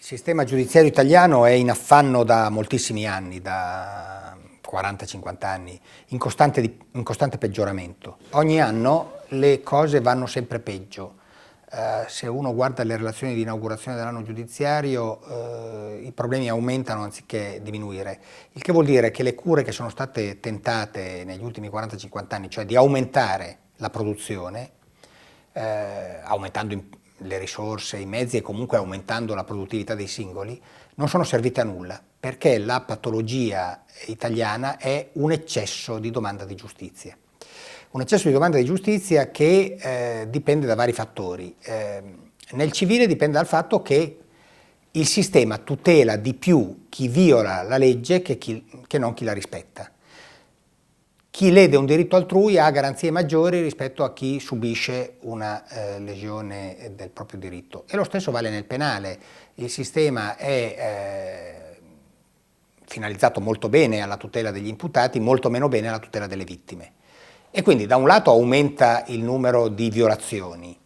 sistema giudiziario italiano è in affanno da moltissimi anni, da 40-50 anni, in costante peggioramento. Ogni anno le cose vanno sempre peggio. Se uno guarda le relazioni di inaugurazione dell'anno giudiziario, i problemi aumentano anziché diminuire, il che vuol dire che le cure che sono state tentate negli ultimi 40-50 anni, cioè di aumentare la produzione, aumentando le risorse, i mezzi e comunque aumentando la produttività dei singoli, non sono servite a nulla, perché la patologia italiana è un eccesso di domanda di giustizia. Un eccesso di domanda di giustizia che dipende da vari fattori. Nel civile dipende dal fatto che il sistema tutela di più chi viola la legge che non chi la rispetta. Chi lede un diritto altrui ha garanzie maggiori rispetto a chi subisce una lesione del proprio diritto. E lo stesso vale nel penale. Il sistema è finalizzato molto bene alla tutela degli imputati, molto meno bene alla tutela delle vittime. E quindi da un lato aumenta il numero di violazioni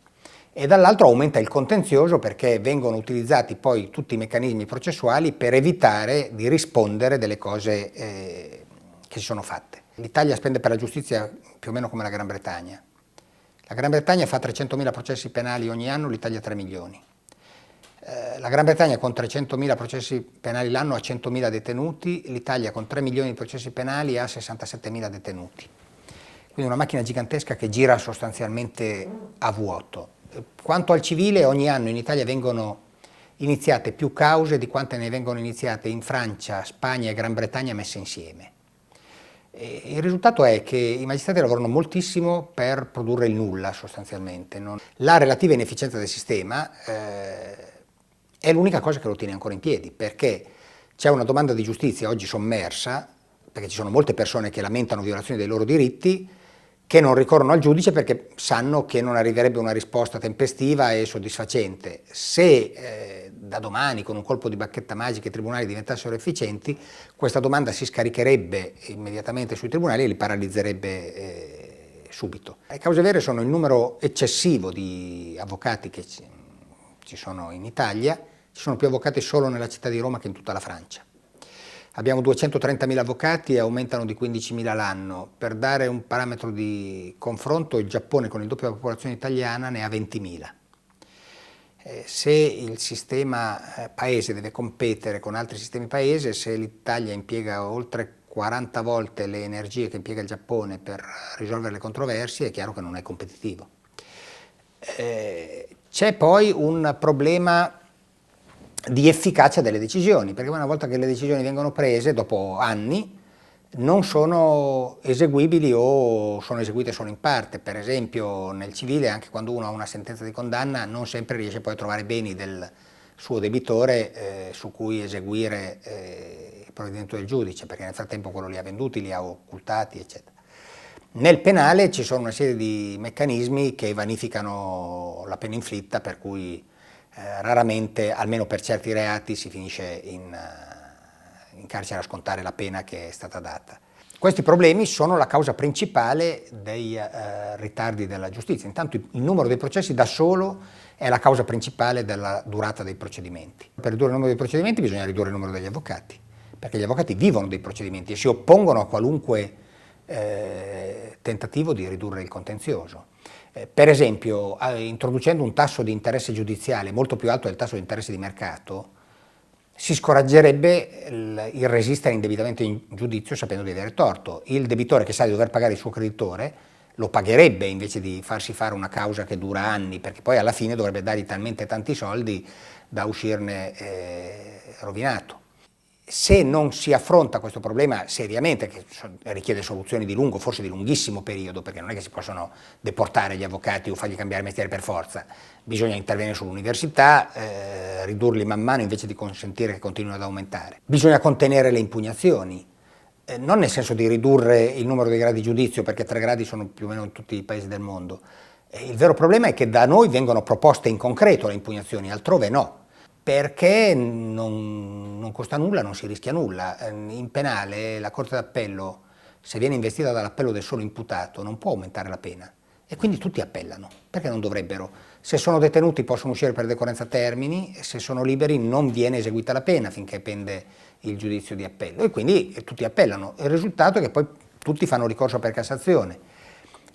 e dall'altro aumenta il contenzioso, perché vengono utilizzati poi tutti i meccanismi processuali per evitare di rispondere delle cose che si sono fatte. L'Italia spende per la giustizia più o meno come la Gran Bretagna. La Gran Bretagna fa 300.000 processi penali ogni anno, l'Italia 3 milioni. La Gran Bretagna con 300.000 processi penali l'anno ha 100.000 detenuti, l'Italia con 3 milioni di processi penali ha 67.000 detenuti. Quindi una macchina gigantesca che gira sostanzialmente a vuoto. Quanto al civile, ogni anno in Italia vengono iniziate più cause di quante ne vengono iniziate in Francia, Spagna e Gran Bretagna messe insieme. E il risultato è che i magistrati lavorano moltissimo per produrre il nulla sostanzialmente. La relativa inefficienza del sistema è l'unica cosa che lo tiene ancora in piedi, perché c'è una domanda di giustizia oggi sommersa, perché ci sono molte persone che lamentano violazioni dei loro diritti, che non ricorrono al giudice perché sanno che non arriverebbe una risposta tempestiva e soddisfacente. Se da domani con un colpo di bacchetta magica i tribunali diventassero efficienti, questa domanda si scaricherebbe immediatamente sui tribunali e li paralizzerebbe subito. Le cause vere sono il numero eccessivo di avvocati che ci sono in Italia. Ci sono più avvocati solo nella città di Roma che in tutta la Francia. Abbiamo 230.000 avvocati e aumentano di 15.000 l'anno. Per dare un parametro di confronto, il Giappone con il doppio della popolazione italiana ne ha 20.000. Se il sistema paese deve competere con altri sistemi paesi, se l'Italia impiega oltre 40 volte le energie che impiega il Giappone per risolvere le controversie, è chiaro che non è competitivo. C'è poi un problema di efficacia delle decisioni, perché una volta che le decisioni vengono prese, dopo anni, non sono eseguibili o sono eseguite solo in parte. Per esempio nel civile, anche quando uno ha una sentenza di condanna, non sempre riesce poi a trovare beni del suo debitore su cui eseguire il provvedimento del giudice, perché nel frattempo quello li ha venduti, li ha occultati, eccetera. Nel penale ci sono una serie di meccanismi che vanificano la pena inflitta, per cui raramente, almeno per certi reati, si finisce in carcere a scontare la pena che è stata data. Questi problemi sono la causa principale dei ritardi della giustizia. Intanto il numero dei processi da solo è la causa principale della durata dei procedimenti. Per ridurre il numero dei procedimenti bisogna ridurre il numero degli avvocati, perché gli avvocati vivono dei procedimenti e si oppongono a qualunque tentativo di ridurre il contenzioso. Per esempio, introducendo un tasso di interesse giudiziale molto più alto del tasso di interesse di mercato, si scoraggerebbe il resistere indebitamente in giudizio sapendo di avere torto. Il debitore che sa di dover pagare il suo creditore lo pagherebbe invece di farsi fare una causa che dura anni, perché poi alla fine dovrebbe dargli talmente tanti soldi da uscirne rovinato. Se non si affronta questo problema seriamente, che richiede soluzioni di lungo, forse di lunghissimo periodo, perché non è che si possono deportare gli avvocati o fargli cambiare mestiere per forza, bisogna intervenire sull'università, ridurli man mano invece di consentire che continuino ad aumentare. Bisogna contenere le impugnazioni, non nel senso di ridurre il numero dei gradi di giudizio, perché 3 gradi sono più o meno in tutti i paesi del mondo. Il vero problema è che da noi vengono proposte in concreto le impugnazioni, altrove no. Perché non costa nulla, non si rischia nulla. In penale la Corte d'Appello, se viene investita dall'appello del solo imputato, non può aumentare la pena e quindi tutti appellano. Perché non dovrebbero? Se sono detenuti possono uscire per decorrenza termini, se sono liberi non viene eseguita la pena finché pende il giudizio di appello, e quindi tutti appellano. Il risultato è che poi tutti fanno ricorso per Cassazione.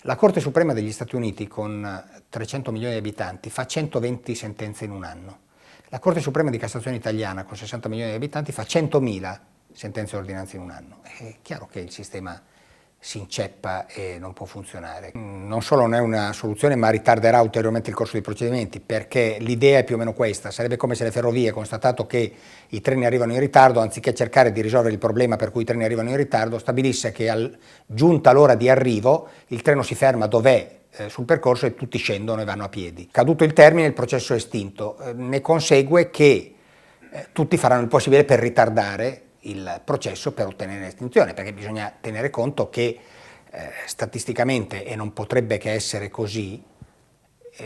La Corte Suprema degli Stati Uniti, con 300 milioni di abitanti, fa 120 sentenze in un anno. La Corte Suprema di Cassazione italiana, con 60 milioni di abitanti, fa 100.000 sentenze e ordinanze in un anno. È chiaro che il sistema si inceppa e non può funzionare. Non solo non è una soluzione, ma ritarderà ulteriormente il corso dei procedimenti, perché l'idea è più o meno questa: sarebbe come se le ferrovie, constatato che i treni arrivano in ritardo, anziché cercare di risolvere il problema per cui i treni arrivano in ritardo, stabilisse che giunta l'ora di arrivo il treno si ferma dov'è sul percorso e tutti scendono e vanno a piedi. Caduto il termine, il processo è estinto. Ne consegue che tutti faranno il possibile per ritardare il processo per ottenere l'estinzione, perché bisogna tenere conto che statisticamente, e non potrebbe che essere così,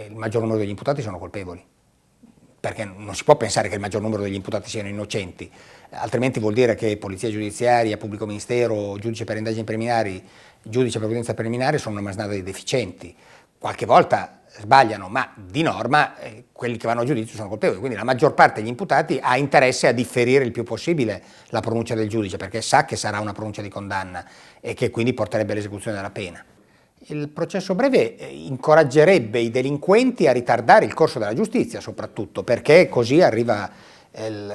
il maggior numero degli imputati sono colpevoli, perché non si può pensare che il maggior numero degli imputati siano innocenti, altrimenti vuol dire che polizia giudiziaria, pubblico ministero, giudice per indagini preliminari, giudice per udienza preliminare sono una masnada di deficienti. Qualche volta sbagliano, ma di norma quelli che vanno a giudizio sono colpevoli, quindi la maggior parte degli imputati ha interesse a differire il più possibile la pronuncia del giudice, perché sa che sarà una pronuncia di condanna e che quindi porterebbe all'esecuzione della pena. Il processo breve incoraggerebbe i delinquenti a ritardare il corso della giustizia, soprattutto perché così arriva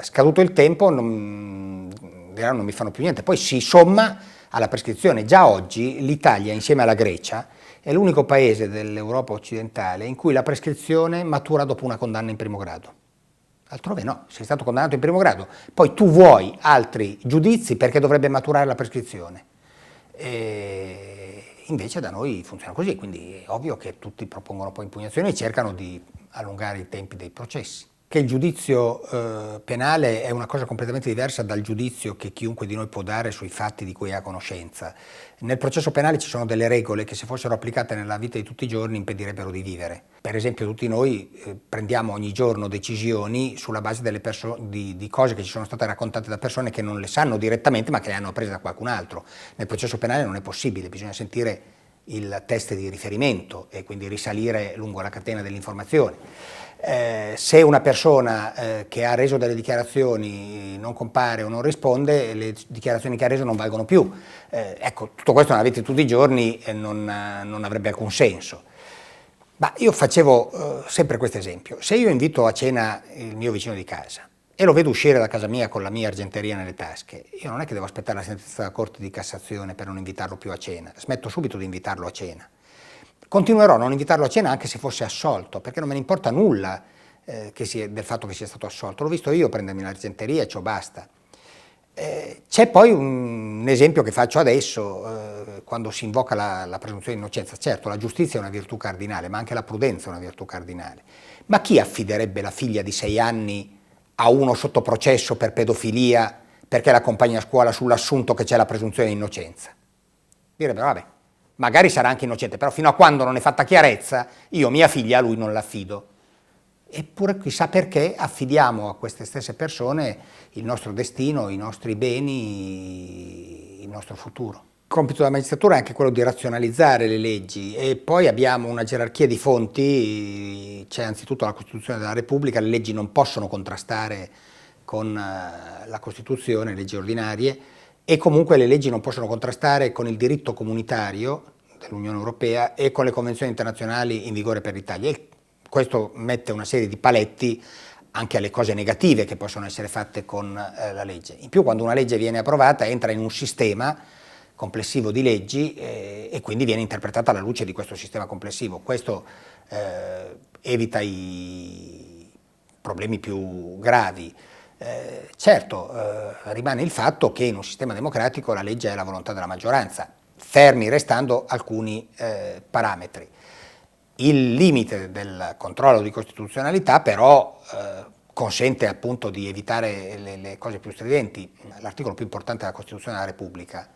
scaduto il tempo, diranno non mi fanno più niente, poi si somma alla prescrizione. Già oggi l'Italia, insieme alla Grecia, è l'unico paese dell'Europa occidentale in cui la prescrizione matura dopo una condanna in primo grado. Altrove no, sei stato condannato in primo grado, poi tu vuoi altri giudizi perché dovrebbe maturare la prescrizione. E invece da noi funziona così, quindi è ovvio che tutti propongono poi impugnazioni e cercano di allungare i tempi dei processi. Che il giudizio penale è una cosa completamente diversa dal giudizio che chiunque di noi può dare sui fatti di cui ha conoscenza. Nel processo penale ci sono delle regole che, se fossero applicate nella vita di tutti i giorni, impedirebbero di vivere. Per esempio, tutti noi prendiamo ogni giorno decisioni sulla base di cose che ci sono state raccontate da persone che non le sanno direttamente ma che le hanno apprese da qualcun altro. Nel processo penale non è possibile, bisogna sentire il test di riferimento e quindi risalire lungo la catena dell'informazione. Se una persona che ha reso delle dichiarazioni non compare o non risponde, le dichiarazioni che ha reso non valgono più. Ecco, tutto questo nella vita di tutti i giorni non avrebbe alcun senso. Ma io facevo sempre questo esempio: se io invito a cena il mio vicino di casa e lo vedo uscire da casa mia con la mia argenteria nelle tasche, io non è che devo aspettare la sentenza della Corte di Cassazione per non invitarlo più a cena, smetto subito di invitarlo a cena. Continuerò a non invitarlo a cena anche se fosse assolto, perché non me ne importa nulla del fatto che sia stato assolto. L'ho visto io prendermi l'argenteria e ciò basta. C'è poi un esempio che faccio adesso, quando si invoca la presunzione di innocenza. Certo, la giustizia è una virtù cardinale, ma anche la prudenza è una virtù cardinale. Ma chi affiderebbe la figlia di 6 anni a uno sotto processo per pedofilia perché l'accompagna a scuola sull'assunto che c'è la presunzione di innocenza? Direbbero, vabbè, magari sarà anche innocente, però fino a quando non è fatta chiarezza, io mia figlia a lui non l'affido. Eppure chissà perché affidiamo a queste stesse persone il nostro destino, i nostri beni, il nostro futuro. Il compito della magistratura è anche quello di razionalizzare le leggi, e poi abbiamo una gerarchia di fonti. C'è anzitutto la Costituzione della Repubblica, le leggi non possono contrastare con la Costituzione, le leggi ordinarie, e comunque le leggi non possono contrastare con il diritto comunitario dell'Unione Europea e con le convenzioni internazionali in vigore per l'Italia. Questo mette una serie di paletti anche alle cose negative che possono essere fatte con la legge. In più, quando una legge viene approvata, entra in un sistema complessivo di leggi e quindi viene interpretata alla luce di questo sistema complessivo. Questo evita i problemi più gravi. Certo, rimane il fatto che in un sistema democratico la legge è la volontà della maggioranza, fermi restando alcuni parametri. Il limite del controllo di costituzionalità però consente appunto di evitare le cose più stridenti. L'articolo più importante della Costituzione della Repubblica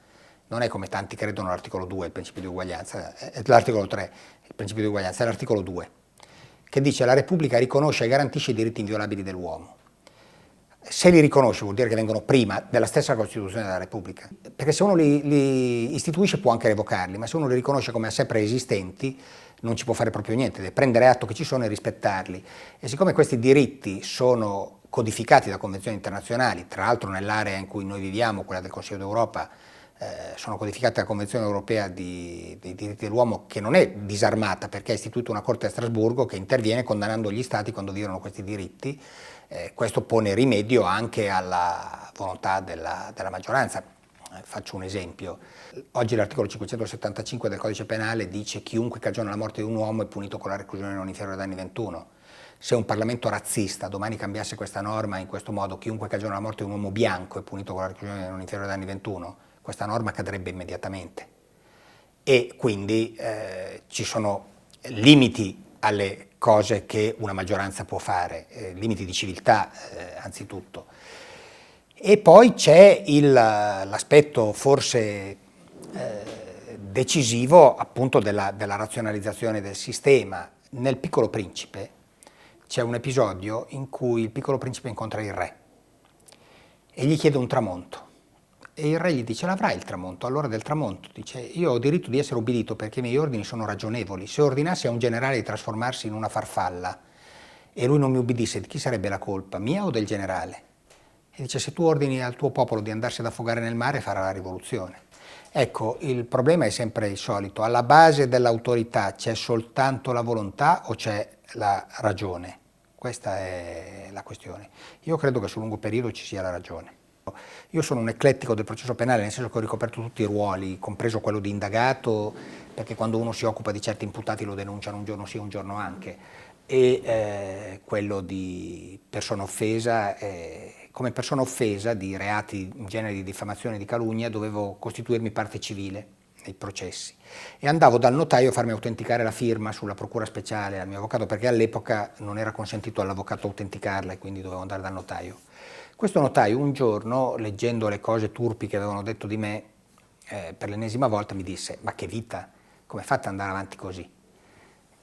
non è, come tanti credono, l'articolo 2, il principio di uguaglianza, l'articolo 3, il principio di uguaglianza, è l'articolo 2, che dice: la Repubblica riconosce e garantisce i diritti inviolabili dell'uomo. Se li riconosce vuol dire che vengono prima della stessa Costituzione della Repubblica, perché se uno li istituisce può anche revocarli, ma se uno li riconosce come a sé preesistenti non ci può fare proprio niente, deve prendere atto che ci sono e rispettarli. E siccome questi diritti sono codificati da convenzioni internazionali, tra l'altro nell'area in cui noi viviamo, quella del Consiglio d'Europa, sono codificate dalla Convenzione Europea dei diritti dell'uomo, che non è disarmata perché ha istituito una Corte a Strasburgo che interviene condannando gli Stati quando violano questi diritti. Questo pone rimedio anche alla volontà della maggioranza. Faccio un esempio. Oggi l'articolo 575 del Codice Penale dice: chiunque cagiona la morte di un uomo è punito con la reclusione non inferiore ad anni 21. Se un Parlamento razzista domani cambiasse questa norma in questo modo, chiunque cagiona la morte di un uomo bianco è punito con la reclusione non inferiore ad anni 21, questa norma cadrebbe immediatamente. E quindi ci sono limiti alle cose che una maggioranza può fare, limiti di civiltà anzitutto. E poi c'è l'aspetto forse decisivo appunto della razionalizzazione del sistema. Nel Piccolo Principe c'è un episodio in cui il Piccolo Principe incontra il re e gli chiede un tramonto. E il re gli dice: l'avrai il tramonto? All'ora del tramonto dice: io ho diritto di essere obbedito perché i miei ordini sono ragionevoli. Se ordinassi a un generale di trasformarsi in una farfalla e lui non mi ubbidisse, di chi sarebbe la colpa? Mia o del generale? E dice: se tu ordini al tuo popolo di andarsi ad affogare nel mare, farà la rivoluzione. Ecco, il problema è sempre il solito: alla base dell'autorità c'è soltanto la volontà o c'è la ragione? Questa è la questione. Io credo che sul lungo periodo ci sia la ragione. Io sono un eclettico del processo penale, nel senso che ho ricoperto tutti i ruoli, compreso quello di indagato, perché quando uno si occupa di certi imputati lo denunciano un giorno sì, un giorno anche, e quello di persona offesa. Come persona offesa di reati in genere di diffamazione e di calunnia dovevo costituirmi parte civile nei processi e andavo dal notaio a farmi autenticare la firma sulla procura speciale al mio avvocato, perché all'epoca non era consentito all'avvocato autenticarla e quindi dovevo andare dal notaio. Questo notaio un giorno, leggendo le cose turpi che avevano detto di me, per l'ennesima volta mi disse: ma che vita, come fate ad andare avanti così?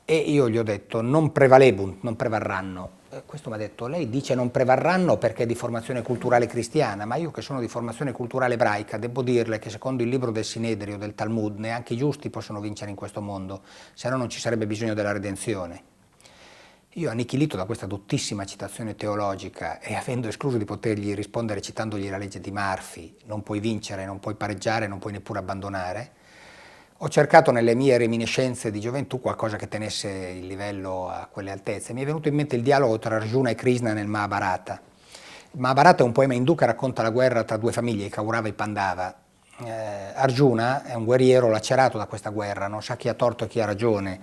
E io gli ho detto: non prevalebunt, non prevarranno. Questo mi ha detto: lei dice non prevarranno perché è di formazione culturale cristiana, ma io che sono di formazione culturale ebraica devo dirle che secondo il libro del Sinedrio, del Talmud, neanche i giusti possono vincere in questo mondo, se no non ci sarebbe bisogno della redenzione. Io, annichilito da questa dottissima citazione teologica e avendo escluso di potergli rispondere citandogli la legge di Murphy, non puoi vincere, non puoi pareggiare, non puoi neppure abbandonare, ho cercato nelle mie reminiscenze di gioventù qualcosa che tenesse il livello a quelle altezze. Mi è venuto in mente il dialogo tra Arjuna e Krishna nel Mahabharata. Il Mahabharata è un poema indù che racconta la guerra tra due famiglie, i Kaurava e i Pandava. Arjuna è un guerriero lacerato da questa guerra, non sa chi ha torto e chi ha ragione,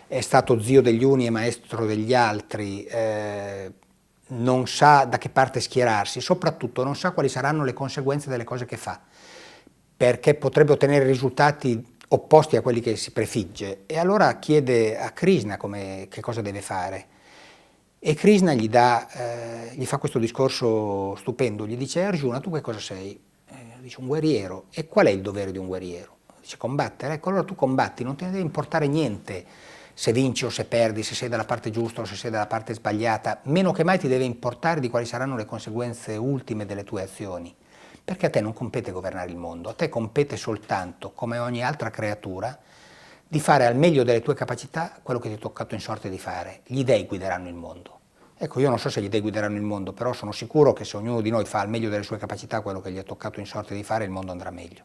è stato zio degli uni e maestro degli altri, non sa da che parte schierarsi, soprattutto non sa quali saranno le conseguenze delle cose che fa, perché potrebbe ottenere risultati opposti a quelli che si prefigge. E allora chiede a Krishna che cosa deve fare. E Krishna gli fa questo discorso stupendo, gli dice: Arjuna, tu che cosa sei? Dice: un guerriero. E qual è il dovere di un guerriero? Dice: combattere. Ecco, allora tu combatti, non te ne deve importare niente se vinci o se perdi, se sei dalla parte giusta o se sei dalla parte sbagliata, meno che mai ti deve importare di quali saranno le conseguenze ultime delle tue azioni, perché a te non compete governare il mondo, a te compete soltanto, come ogni altra creatura, di fare al meglio delle tue capacità quello che ti è toccato in sorte di fare. Gli dèi guideranno il mondo. Ecco, io non so se gli dèi guideranno il mondo, però sono sicuro che se ognuno di noi fa al meglio delle sue capacità quello che gli è toccato in sorte di fare, il mondo andrà meglio.